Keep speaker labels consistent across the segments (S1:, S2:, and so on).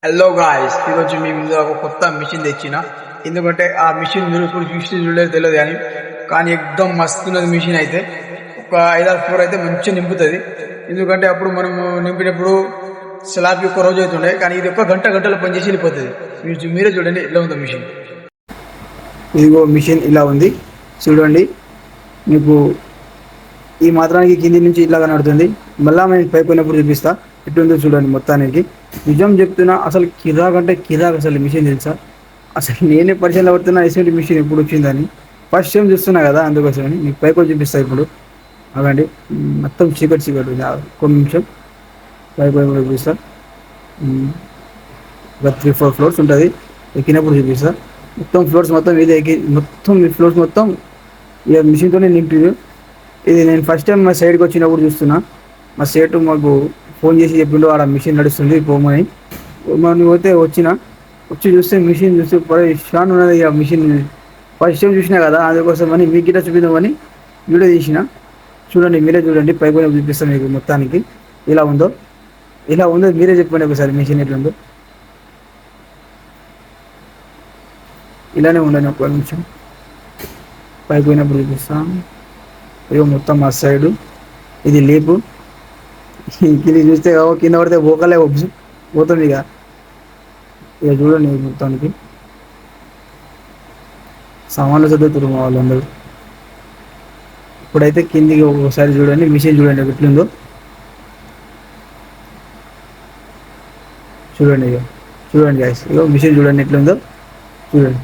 S1: Hello guys, ఈరోజు మీ ముందు ఒక కొత్త మిషన్ తెచ్చిన. ఎందుకంటే ఆ మిషన్ మీరు ఇప్పుడు చూడలేదు తెలియదు కానీ ఎక్దమ్ మస్తున్నది మిషన్. అయితే ఒక 5-6 ఫ్లోర్ అయితే మంచిగా నింపుతుంది. ఎందుకంటే అప్పుడు మనము నింపినప్పుడు స్లాబ్ ఒక్క రోజు అవుతుండే, కానీ ఇది ఒక గంటలో పనిచేసి వెళ్ళిపోతుంది. మీరే చూడండి ఎలా ఉందో మిషన్. ఇదిగో మిషన్ ఇలా ఉంది చూడండి. మీకు ఈ మాత్రానికి కింది నుంచి ఇలాగా నడుతుంది. మళ్ళీ నేను పైకి పోయినప్పుడు చూపిస్తా ఎట్లుందో చూడండి. మొత్తానికి నిజం చెప్తున్నా, అసలు కిరాక్ అంటే కిరాక్ అసలు మిషన్ తెలుసా. అసలు నేనే పరిచయం పడుతున్నా ఎటువంటి మిషన్ ఎప్పుడు వచ్చిందని. ఫస్ట్ టైం చూస్తున్నా కదా, అందుకోసమని మీకు పైకి వచ్చి చూపిస్తా. ఇప్పుడు అవండి మొత్తం చీకటి ఒక్క నిమిషం పైకి పోయి చూపిస్తా. ఒక 3-4 ఫ్లోర్స్ ఉంటుంది. ఎక్కినప్పుడు చూపిస్తా. మొత్తం ఫ్లోర్స్ మొత్తం ఇదే మొత్తం ఈ ఫ్లోర్స్ మొత్తం ఇక మిషన్తోనే నింపి. ఇది నేను ఫస్ట్ టైం మా సైడ్కి వచ్చినప్పుడు చూస్తున్నా. మా సేటు మాకు ఫోన్ చేసి చెప్పిండు ఆడ మిషన్ నడుస్తుంది పోమని. మనం పోతే వచ్చి చూస్తే మిషన్ చూస్తే పరేషాన్ ఉన్నది. ఆ మిషన్ ఫస్ట్ టైం చూసినా కదా, అందుకోసమని మీకు గిట్ట చూపిద్దామని వీడియో తీసిన. చూడండి, మీరే చూడండి. పైన చూపిస్తాను మీకు మొత్తానికి ఇలా ఉందో మీరే చెప్పండి ఒకసారి మిషన్ ఎట్లుందో. ఇలానే ఉండండి ఒక్క నిమిషం, పైకి పోయినప్పుడు చూపిస్తాం. ఇక మొత్తం మా సైడు ఇది లేపు. కింద చూస్తే కింద పడితే పోకలే పోతుంది. ఇక చూడండి మొత్తానికి సామాన్లు చదువుతారు మా వాళ్ళందరూ. ఇప్పుడైతే కిందికి ఒకసారి చూడండి, మిషన్ చూడండి ఎట్లుందో చూడండి. చూడండి గాయస్, ఇక మిషన్ చూడండి ఎట్లుందో చూడండి.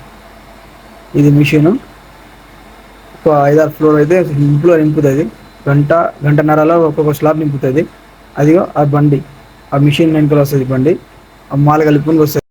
S1: ఇది మిషన్ ఒక 5-6 ఫ్లోర్ అయితే ఇంట్లో నింపుతుంది. గంటన్నరలో ఒక్కొక్క స్లాబ్ నింపుతుంది. అదిగో ఆ బండి, ఆ మిషన్ వెనుకలు వస్తుంది బండి, ఆ మాల కలుపుకొని వస్తుంది.